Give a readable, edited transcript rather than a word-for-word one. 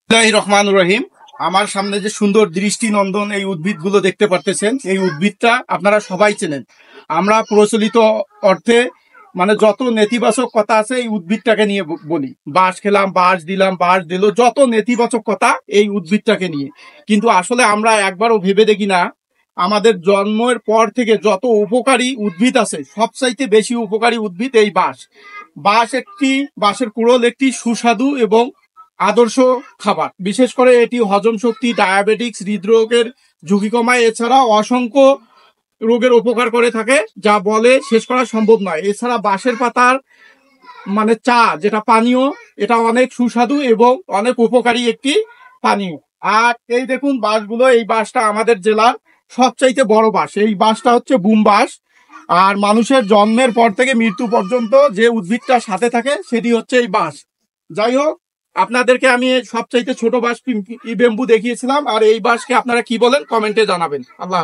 রহমান রহিম। আমার সামনে যে সুন্দর দৃষ্টিনন্দন এই উদ্ভিদগুলো দেখতে পারতেছেন, এই উদ্ভিদটা আপনারা সবাই চেনেন। আমরা প্রচলিত অর্থে মানে যত নেতিবাচক কথা আছে এই উদ্ভিদটাকে নিয়ে বলি। বাঁশ খেলাম, বাঁশ দিলাম, বাঁশ দিল, যত নেতিবাচক কথা এই উদ্ভিদটাকে নিয়ে। কিন্তু আসলে আমরা একবারও ভেবে দেখি না আমাদের জন্মের পর থেকে যত উপকারী উদ্ভিদ আছে সবচাইতে বেশি উপকারী উদ্ভিদ এই বাঁশ। বাঁশের কুড়োল একটি সুস্বাদু এবং আদর্শ খাবার। বিশেষ করে এটি হজম শক্তি, ডায়াবেটিক্স, হৃদরোগের ঝুঁকি কমায়। এছাড়া অসংখ্য রোগের উপকার করে থাকে, যা বলে শেষ করা সম্ভব নয়। এছাড়া বাঁশের পাতার মানে চা, যেটা পানীয়, এটা অনেক সুস্বাদু এবং অনেক উপকারী একটি পানীয়। আর এই দেখুন বাঁশগুলো, এই বাঁশটা আমাদের জেলার সবচাইতে বড় বাঁশ। এই বাঁশটা হচ্ছে বুম বাঁশ। আর মানুষের জন্মের পর থেকে মৃত্যু পর্যন্ত যে উদ্ভিদটার সাথে থাকে সেটি হচ্ছে এই বাঁশ। যাই হোক, আপনাদেরকে আমি সবচাইতে ছোট বাঁশ বেম্বু দেখিয়েছিলাম। আর এই বাঁশকে আপনারা কি বলেন কমেন্টে জানাবেন। আল্লাহ।